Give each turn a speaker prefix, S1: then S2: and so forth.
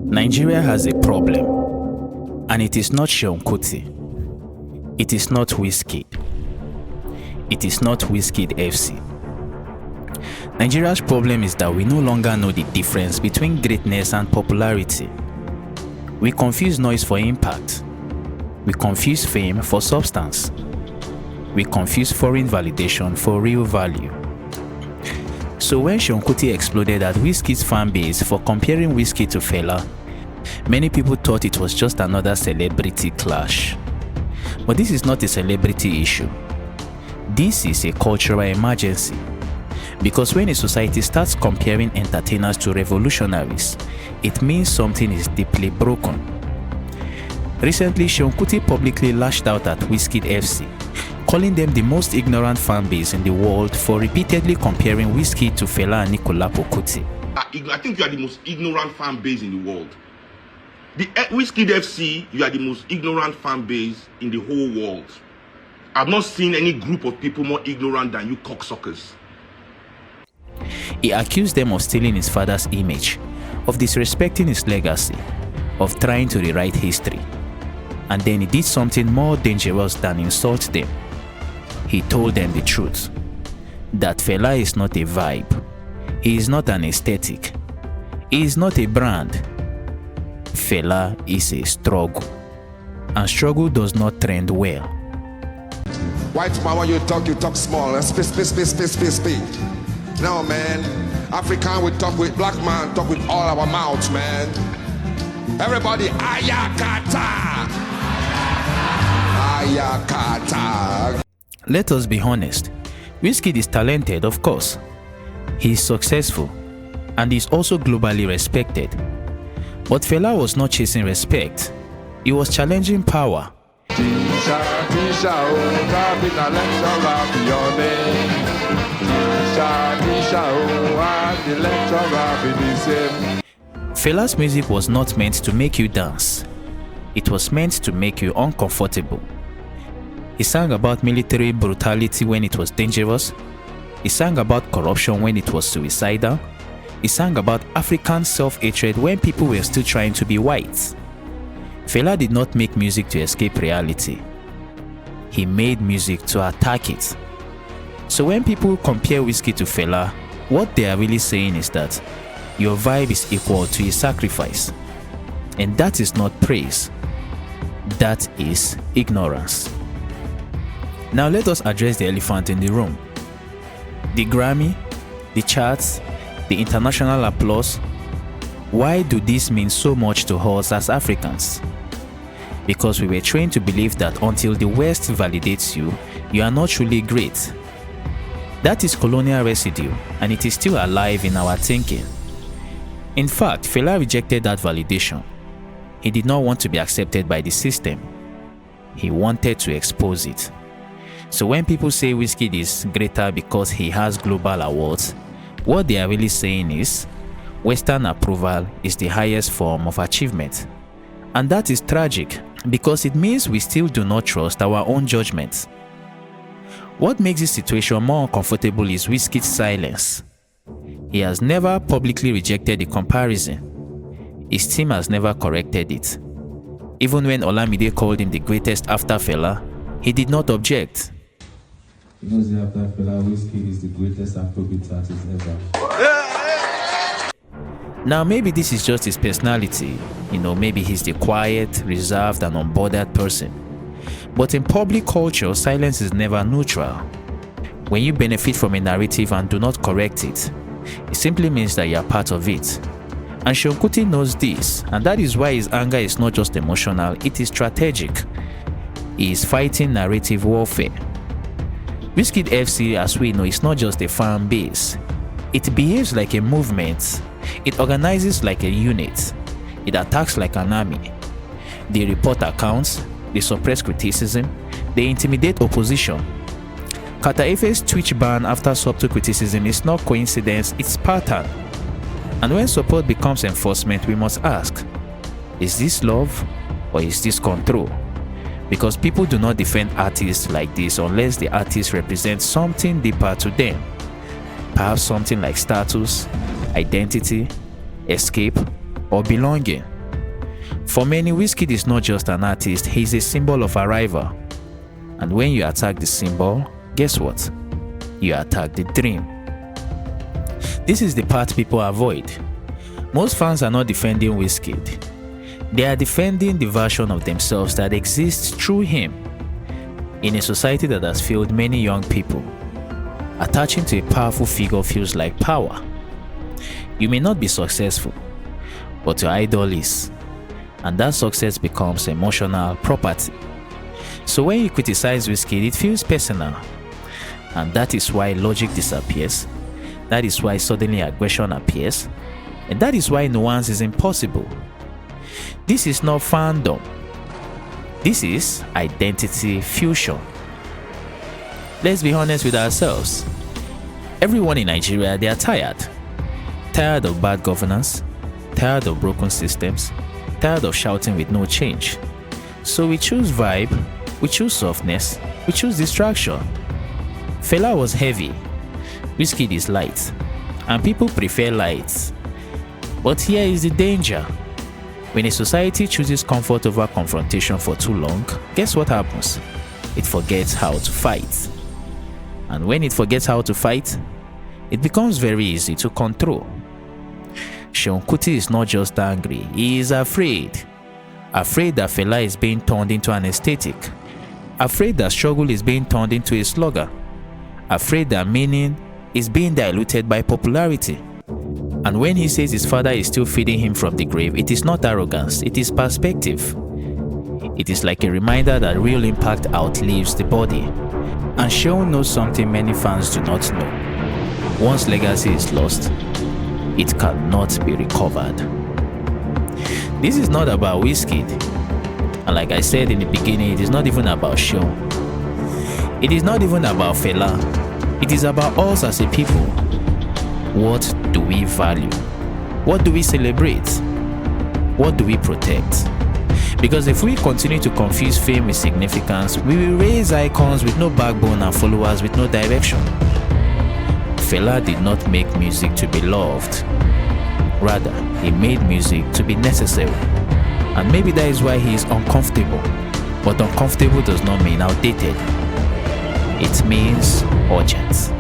S1: Nigeria has a problem, and it is not Seun Kuti. It is not Wizkid. It is not Wizkid FC. Nigeria's problem is that we no longer know the difference between greatness and popularity. We confuse noise for impact. We confuse fame for substance. We confuse foreign validation for real value. So when Seun Kuti exploded at Wizkid's fan base for comparing Wizkid to Fela, many people thought it was just another celebrity clash. But this is not a celebrity issue. This is a cultural emergency. Because when a society starts comparing entertainers to revolutionaries, it means something is deeply broken. Recently, Seun Kuti publicly lashed out at Wizkid FC, calling them the most ignorant fan base in the world for repeatedly comparing Wizkid to Fela Anikulapo Kuti.
S2: I think you are the most ignorant fan base in the world. The Wizkid FC, you are the most ignorant fan base in the whole world. I've not seen any group of people more ignorant than you cocksuckers.
S1: He accused them of stealing his father's image, of disrespecting his legacy, of trying to rewrite history. And then he did something more dangerous than insult them. He told them the truth, that Fela is not a vibe, he is not an aesthetic, he is not a brand. Fela is a struggle, and struggle does not trend well.
S3: White man, when you talk small. Speak. No, man. African, we talk with black man, talk with all our mouths, man. Everybody, ayakata. Ayakata.
S1: Let us be honest. Wizkid is talented, of course. He is successful, and is also globally respected. But Fela was not chasing respect. He was challenging power. Fela's music was not meant to make you dance. It was meant to make you uncomfortable. He sang about military brutality when it was dangerous. He sang about corruption when it was suicidal. He sang about African self-hatred when people were still trying to be white. Fela did not make music to escape reality. He made music to attack it. So when people compare Wizkid to Fela, what they are really saying is that your vibe is equal to his sacrifice. And that is not praise. That is ignorance. Now let us address the elephant in the room. The Grammy, the charts, the international applause. Why do these mean so much to us as Africans? Because we were trained to believe that until the West validates you, you are not truly great. That is colonial residue, and it is still alive in our thinking. In fact, Fela rejected that validation. He did not want to be accepted by the system. He wanted to expose it. So when people say Wizkid is greater because he has global awards, what they are really saying is, Western approval is the highest form of achievement. And that is tragic, because it means we still do not trust our own judgments. What makes this situation more uncomfortable is Wizkid's silence. He has never publicly rejected the comparison. His team has never corrected it. Even when Olamide called him the greatest after Fela, he did not object.
S4: Because after Fela, Wizkid is the greatest Afrobeat artist ever.
S1: Now maybe this is just his personality, maybe he's the quiet, reserved and unbothered person. But in public culture, silence is never neutral. When you benefit from a narrative and do not correct it, it simply means that you are part of it. And Seun Kuti knows this, and that is why his anger is not just emotional, it is strategic. He is fighting narrative warfare. Wizkid FC, as we know, is not just a fan base. It behaves like a movement. It organizes like a unit. It attacks like an army. They report accounts, they suppress criticism, they intimidate opposition. Kata Efe's Twitch ban after subtle criticism is not coincidence, it's pattern. And when support becomes enforcement, we must ask, is this love or is this control? Because people do not defend artists like this unless the artist represents something deeper to them. Perhaps something like status, identity, escape, or belonging. For many, Wizkid is not just an artist, he's a symbol of arrival. And when you attack the symbol, guess what? You attack the dream. This is the part people avoid. Most fans are not defending Wizkid. They are defending the version of themselves that exists through him. In a society that has failed many young people, attaching to a powerful figure feels like power. You may not be successful, but your idol is. And that success becomes emotional property. So when you criticize Wizkid, it feels personal. And that is why logic disappears. That is why suddenly aggression appears. And that is why nuance is impossible. This is not fandom. This is identity fusion. Let's be honest with ourselves. Everyone in Nigeria, they are tired. Tired of bad governance, tired of broken systems, tired of shouting with no change. So we choose vibe, we choose softness, we choose distraction. Fela was heavy, Wizkid is light, and people prefer light. But here is the danger. When a society chooses comfort over confrontation for too long, guess what happens? It forgets how to fight. And when it forgets how to fight, it becomes very easy to control. Seun Kuti is not just angry, he is afraid. Afraid that Fela is being turned into an aesthetic. Afraid that struggle is being turned into a slogan. Afraid that meaning is being diluted by popularity. And when he says his father is still feeding him from the grave, it is not arrogance, it is perspective. It is like a reminder that real impact outlives the body. And Seun knows something many fans do not know. Once legacy is lost, it cannot be recovered. This is not about Wizkid. And like I said in the beginning, it is not even about Seun. It is not even about Fela. It is about us as a people. What do we value? What do we celebrate? What do we protect? Because if we continue to confuse fame with significance, we will raise icons with no backbone and followers with no direction. Fela did not make music to be loved. Rather, he made music to be necessary. And maybe that is why he is uncomfortable. But uncomfortable does not mean outdated. It means urgent.